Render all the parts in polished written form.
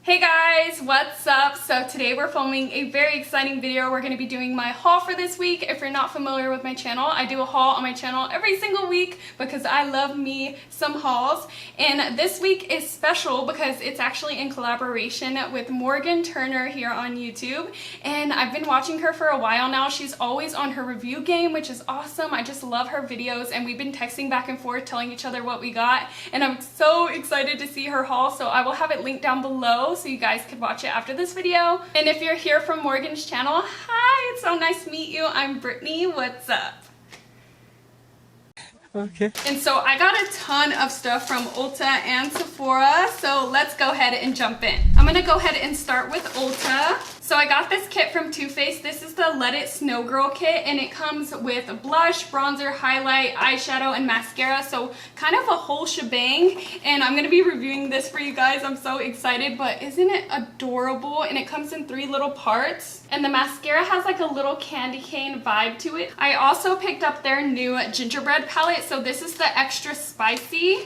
Hey guys, what's up? So today we're filming a very exciting video. We're going to be doing my haul for this week. If you're not familiar with my channel, I do a haul on my channel every single week because I love me some hauls. And this week is special because it's actually in collaboration with Morgan Turner here on YouTube. And I've been watching her for a while now. She's always on her review game, which is awesome. I just love her videos and we've been texting back and forth telling each other what we got. And I'm so excited to see her haul, so I will have it linked down below so you guys can watch it after this video. And if you're here from Morgan's channel, hi, it's so nice to meet you. I'm Brittany, what's up? Okay. And so I got a ton of stuff from Ulta and Sephora, so let's go ahead and jump in. I'm gonna go ahead and start with Ulta. So I got this kit from Too Faced. This is the Let It Snow Girl kit, and it comes with blush, bronzer, highlight, eyeshadow, and mascara. So kind of a whole shebang. And I'm gonna be reviewing this for you guys. I'm so excited, but isn't it adorable? And it comes in 3 little parts. And the mascara has like a little candy cane vibe to it. I also picked up their new Gingerbread palette. So this is the extra spicy.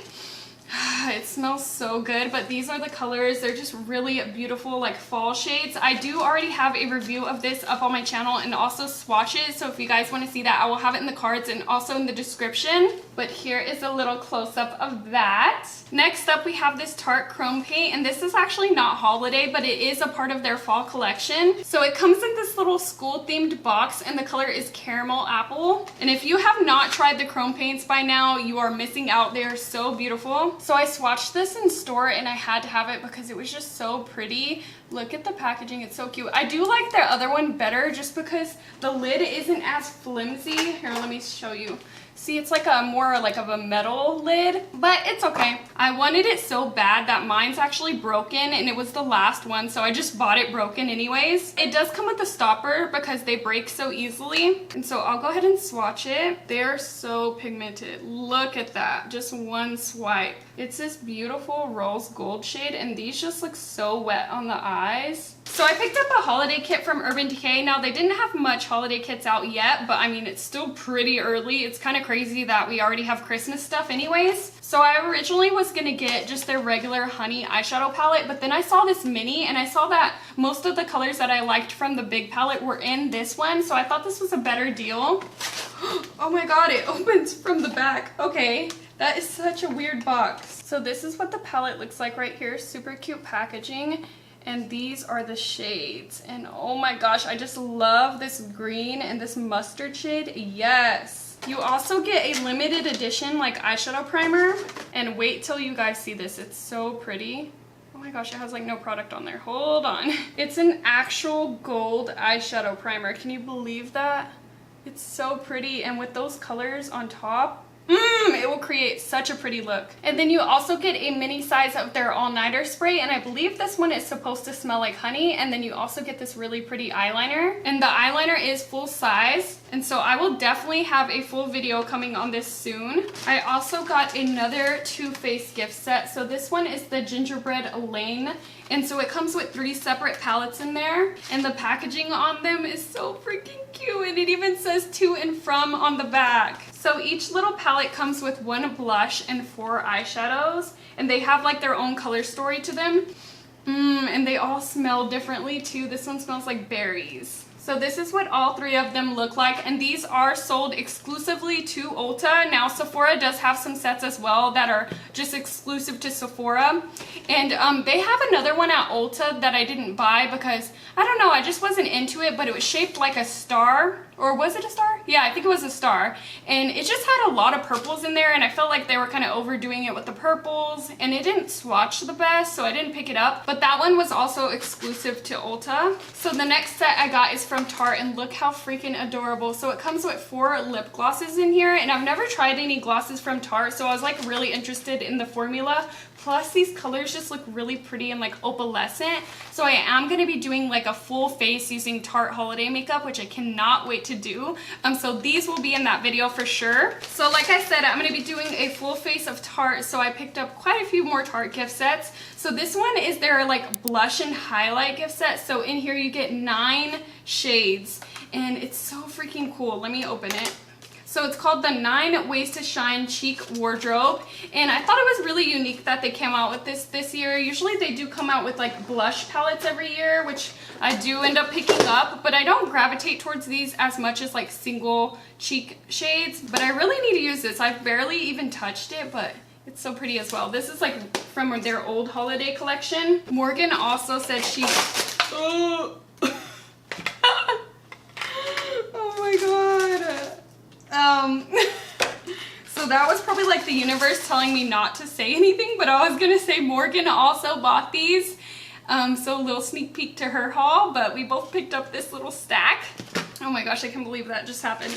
It smells so good, but these are the colors. They're just really beautiful, like fall shades. I do already have a review of this up on my channel and also swatches, so if you guys want to see that, I will have it in the cards and also in the description. But here is a little close-up of that. Next up, we have this Tarte Chrome Paint, and this is actually not holiday, but it is a part of their fall collection. So it comes in this little school-themed box, and the color is Caramel Apple. And if you have not tried the Chrome Paints by now, you are missing out. They are so beautiful. So I swatched this in store and I had to have it because it was just so pretty. Look at the packaging, it's so cute. I do like their other one better just because the lid isn't as flimsy. Here, let me show you. See, it's like a more like of a metal lid, but it's okay. I wanted it so bad that mine's actually broken and it was the last one, so I just bought it broken anyways. It does come with a stopper because they break so easily. And so I'll go ahead and swatch it. They're so pigmented. Look at that, just one swipe. It's this beautiful rose gold shade and these just look so wet on the eyes. So I picked up a holiday kit from Urban Decay. Now they didn't have much holiday kits out yet, but I mean it's still pretty early. It's kind of crazy that we already have Christmas stuff anyways. So I originally was gonna get just their regular honey eyeshadow palette, but then I saw this mini and I saw that most of the colors that I liked from the big palette were in this one, so I thought this was a better deal. Oh my god, it opens from the back. Okay, that is such a weird box. So this is what the palette looks like right here. Super cute packaging. And these are the shades. And oh my gosh, I just love this green and this mustard shade. Yes. You also get a limited edition like eyeshadow primer. And wait till you guys see this. It's so pretty. Oh my gosh, it has like no product on there. Hold on. It's an actual gold eyeshadow primer. Can you believe that? It's so pretty. And with those colors on top, it will create such a pretty look. And then you also get a mini size of their all-nighter spray, and I believe this one is supposed to smell like honey. And then you also get this really pretty eyeliner, and the eyeliner is full size, and so I will definitely have a full video coming on this soon. I also got another Too Faced gift set. So this one is the Gingerbread Lane, and so it comes with 3 separate palettes in there, and the packaging on them is so freaking cute, and it even says to and from on the back. So each little palette comes with 1 blush and 4 eyeshadows, and they have like their own color story to them. And they all smell differently too. This one smells like berries. So this is what all 3 of them look like, and these are sold exclusively to Ulta. Now Sephora does have some sets as well that are just exclusive to Sephora, and they have another one at Ulta that I didn't buy because I don't know, I just wasn't into it, but it was shaped like a star. Or was it a star? Yeah, I think it was a star. And it just had a lot of purples in there, and I felt like they were kind of overdoing it with the purples, and it didn't swatch the best, so I didn't pick it up. But that one was also exclusive to Ulta. So the next set I got is from Tarte, and look how freaking adorable. So it comes with 4 lip glosses in here, and I've never tried any glosses from Tarte, so I was like really interested in the formula. Plus these colors just look really pretty and like opalescent. So I am going to be doing like a full face using Tarte holiday makeup, which I cannot wait to do. So these will be in that video for sure. So like I said, I'm going to be doing a full face of Tarte. So I picked up quite a few more Tarte gift sets. So this one is their like blush and highlight gift set. So in here you get 9 shades and it's so freaking cool. Let me open it. So it's called the 9 Ways to Shine Cheek Wardrobe. And I thought it was really unique that they came out with this year. Usually they do come out with like blush palettes every year, which I do end up picking up, but I don't gravitate towards these as much as like single cheek shades. But I really need to use this. I've barely even touched it, but it's so pretty as well. This is like from their old holiday collection. Morgan also said she... Oh, oh my god. So that was probably like the universe telling me not to say anything, but I was gonna say Morgan also bought these. So a little sneak peek to her haul, but we both picked up this little stack. Oh my gosh, I can't believe that just happened.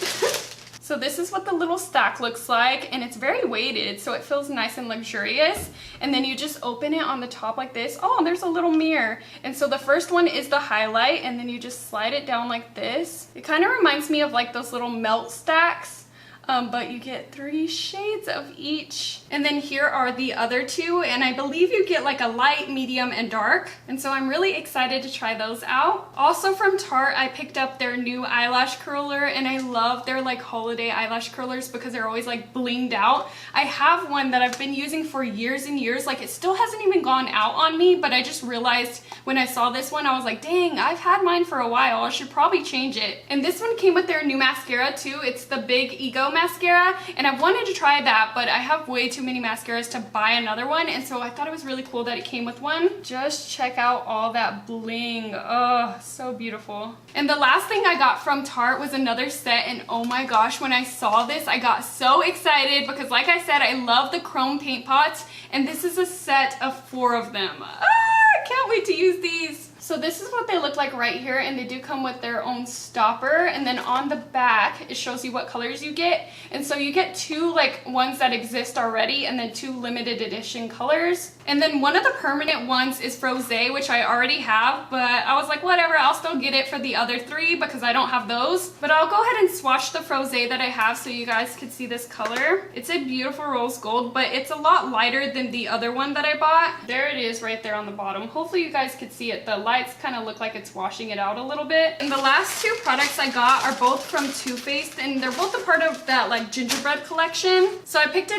So this is what the little stack looks like, and it's very weighted, so it feels nice and luxurious. And then you just open it on the top like this. Oh, and there's a little mirror. And so the first one is the highlight, and then you just slide it down like this. It kind of reminds me of like those little melt stacks. But you get 3 shades of each. And then here are the other 2, and I believe you get like a light, medium, and dark. And so I'm really excited to try those out. Also from Tarte, I picked up their new eyelash curler, and I love their like holiday eyelash curlers because they're always like blinged out. I have one that I've been using for years and years. Like it still hasn't even gone out on me, but I just realized when I saw this one, I was like, dang, I've had mine for a while. I should probably change it. And this one came with their new mascara too. It's the Big Ego mascara, and I wanted to try that, but I have way too many mascaras to buy another one, and so I thought it was really cool that it came with one. Just check out all that bling. Oh, so beautiful. And the last thing I got from Tarte was another set, and oh my gosh, when I saw this, I got so excited because like I said, I love the chrome paint pots, and this is a set of 4 of them. I can't wait to use these. So this is what they look like right here, and they do come with their own stopper, and then on the back it shows you what colors you get. And so you get 2 like ones that exist already, and then 2 limited edition colors. And then one of the permanent ones is Frutti, which I already have, but I was like, whatever, I'll still get it for the other 3 because I don't have those. But I'll go ahead and swatch the Frutti that I have so you guys can see this color. It's a beautiful rose gold, but it's a lot lighter than the other one that I bought. There it is right there on the bottom. Hopefully you guys could see it. The lights kind of look like it's washing it out a little bit. And the last 2 products I got are both from Too Faced, and they're both a part of that like gingerbread collection. So I picked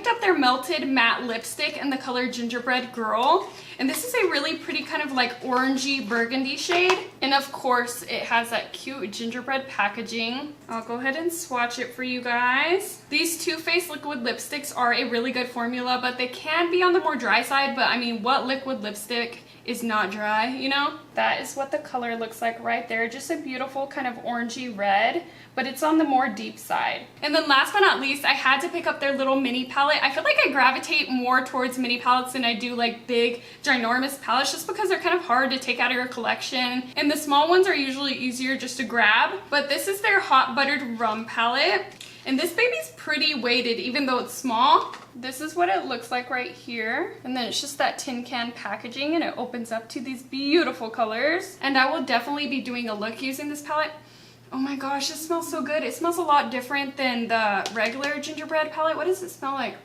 up their melted matte lipstick in the color Gingerbread Girl. And this is a really pretty kind of like orangey burgundy shade. And of course it has that cute gingerbread packaging. I'll go ahead and swatch it for you guys. These Too Faced liquid lipsticks are a really good formula, but they can be on the more dry side. But I mean, what liquid lipstick is not dry, you know? That is what the color looks like right there. Just a beautiful kind of orangey red, but it's on the more deep side. And then last but not least, I had to pick up their little mini palette. I feel like I gravitate more towards mini palettes than I do like big, ginormous palettes, just because they're kind of hard to take out of your collection. And the small ones are usually easier just to grab. But this is their Hot Buttered Rum palette. And this baby's pretty weighted, even though it's small. This is what it looks like right here. And then it's just that tin can packaging, and it opens up to these beautiful colors. And I will definitely be doing a look using this palette. Oh my gosh, it smells so good. It smells a lot different than the regular gingerbread palette. What does it smell like?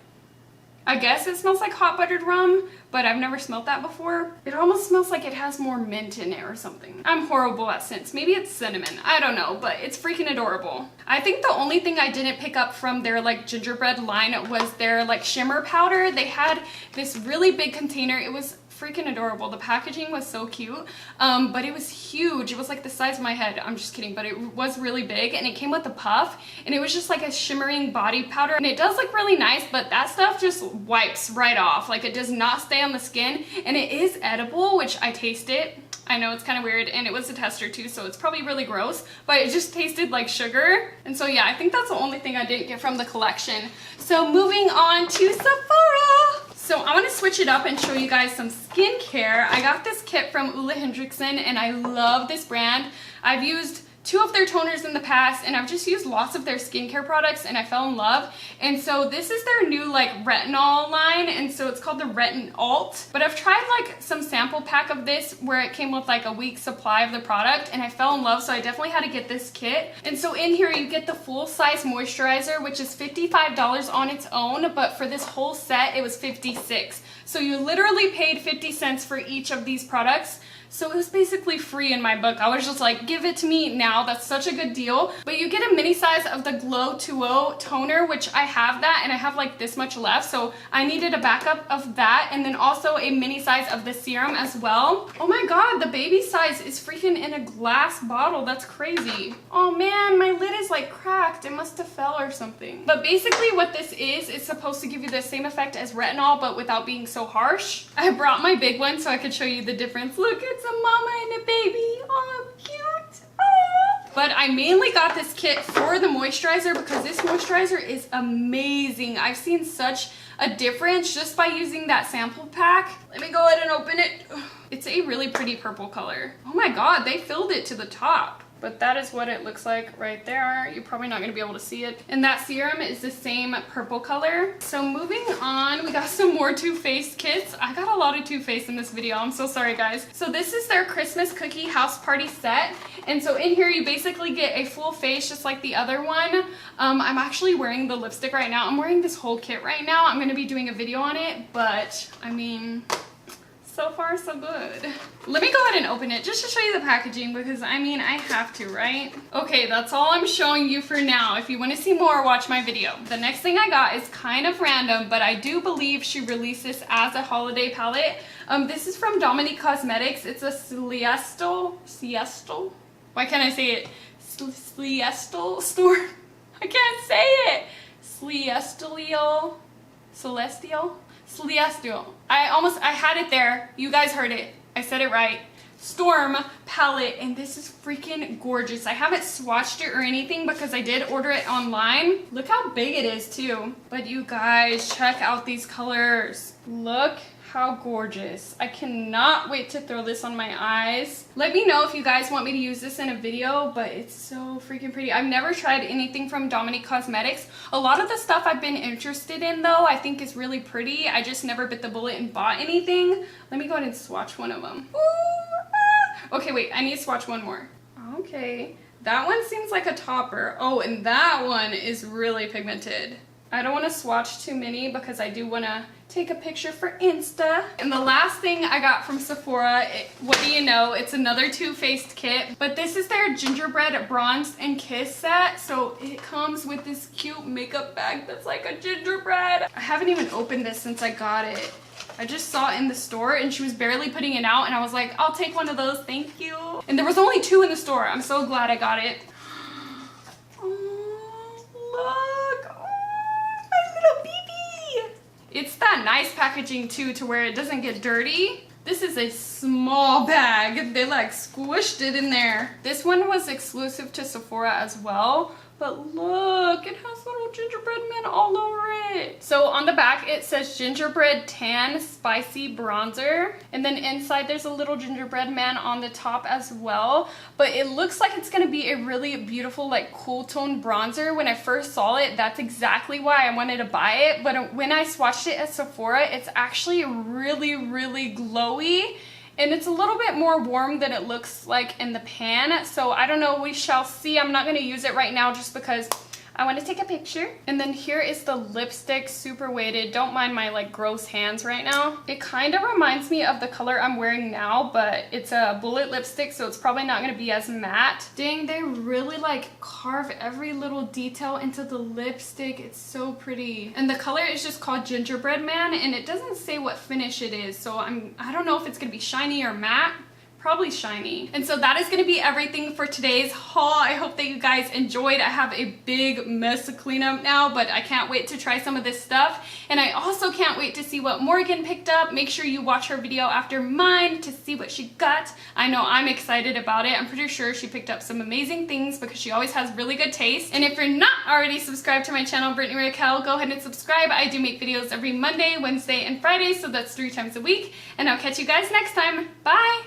I guess it smells like hot buttered rum, but I've never smelled that before. It almost smells like it has more mint in it or something. I'm horrible at scents. Maybe it's cinnamon. I don't know, but it's freaking adorable. I think the only thing I didn't pick up from their like gingerbread line was their like shimmer powder. They had this really big container. It was freaking adorable. The packaging was so cute, but it was huge. It was like the size of my head. I'm just kidding, but it was really big, and it came with a puff, and it was just like a shimmering body powder, and it does look really nice, but that stuff just wipes right off. Like, it does not stay on the skin, and it is edible, which I tasted. I know it's kind of weird, and it was a tester too, so it's probably really gross, but it just tasted like sugar. And so yeah, I think that's the only thing I didn't get from the collection. So moving on to Sephora. So I want to switch it up and show you guys some skincare. I got this kit from Ole Hendrickson, and I love this brand. I've used 2 of their toners in the past, and I've just used lots of their skincare products, and I fell in love. And so this is their new like retinol line, and so it's called the Retin Alt. But I've tried like some sample pack of this where it came with like a week's supply of the product, and I fell in love, so I definitely had to get this kit. And so in here you get the full size moisturizer, which is $55 on its own, but for this whole set it was $56. So you literally paid 50 cents for each of these products. So it was basically free in my book. I was just like, give it to me now. That's such a good deal. But you get a mini size of the Glow 2.0 toner, which I have that, and I have like this much left. So I needed a backup of that, and then also a mini size of the serum as well. Oh my God, the baby size is freaking in a glass bottle. That's crazy. Oh man, my lid is like cracked. It must have fell or something. But basically what this is, it's supposed to give you the same effect as retinol, but without being so harsh. I brought my big one so I could show you the difference. Look, it's a mama and a baby. Oh, cute. Ah. But I mainly got this kit for the moisturizer because this moisturizer is amazing. I've seen such a difference just by using that sample pack. Let me go ahead and open it. It's a really pretty purple color. Oh my God, they filled it to the top. But that is what it looks like right there. You're probably not gonna be able to see it. And that serum is the same purple color. So moving on, we got some more Too Faced kits. I got a lot of Too Faced in this video. I'm so sorry, guys. So this is their Christmas cookie house party set. And so in here, you basically get a full face just like the other one. I'm actually wearing the lipstick right now. I'm wearing this whole kit right now. I'm gonna be doing a video on it, but I mean, so far so good. Let me go ahead and open it just to show you the packaging because I mean, I have to, right? Okay, that's all I'm showing you for now. If you want to see more, watch my video. The next thing I got is kind of random, but I do believe she released this as a holiday palette. This is from Dominique Cosmetics. It's a Celestial? Why can't I say it? Celestial store? I can't say it. Celestial. I had it there. You guys heard it. I said it right. Storm palette, and this is freaking gorgeous. I haven't swatched it or anything because I did order it online. Look how big it is too. But you guys, check out these colors. Look how gorgeous. I cannot wait to throw this on my eyes. Let me know if you guys want me to use this in a video, but it's so freaking pretty. I've never tried anything from Dominique Cosmetics. A lot of the stuff I've been interested in though, I think is really pretty. I just never bit the bullet and bought anything. Let me go ahead and swatch one of them. Ooh, ah. Okay, wait, I need to swatch one more. Okay, that one seems like a topper. Oh, and that one is really pigmented. I don't want to swatch too many because I do want to take a picture for Insta. And the last thing I got from Sephora, what do you know? It's another Too Faced kit, but this is their Gingerbread Bronze and Kiss set. So it comes with this cute makeup bag that's like a gingerbread. I haven't even opened this since I got it. I just saw it in the store and she was barely putting it out and I was like, I'll take one of those, thank you. And there was only 2 in the store. I'm so glad I got it. Oh, look. It's that nice packaging too to where it doesn't get dirty. This is a small bag. They like squished it in there. This one was exclusive to Sephora as well. But look, it has little gingerbread men all over it. So on the back, it says Gingerbread Tan Spicy Bronzer. And then inside, there's a little gingerbread man on the top as well. But it looks like it's gonna be a really beautiful, like cool tone bronzer. When I first saw it, that's exactly why I wanted to buy it. But when I swatched it at Sephora, it's actually really, really glowy. And it's a little bit more warm than it looks like in the pan. So I don't know, we shall see. I'm not gonna use it right now just because I want to take a picture. And then here is the lipstick, super weighted. Don't mind my like gross hands right now. It kind of reminds me of the color I'm wearing now, but it's a bullet lipstick, so it's probably not gonna be as matte. Dang, they really like carve every little detail into the lipstick. It's so pretty. And the color is just called Gingerbread Man, and it doesn't say what finish it is, so I don't know if it's gonna be shiny or matte. Probably shiny. And so that is going to be everything for today's haul. I hope that you guys enjoyed. I have a big mess to clean up now, but I can't wait to try some of this stuff. And I also can't wait to see what Morgan picked up. Make sure you watch her video after mine to see what she got. I know I'm excited about it. I'm pretty sure she picked up some amazing things because she always has really good taste. And if you're not already subscribed to my channel, BritanyRaquell, go ahead and subscribe. I do make videos every Monday, Wednesday, and Friday, so that's 3 times a week. And I'll catch you guys next time. Bye!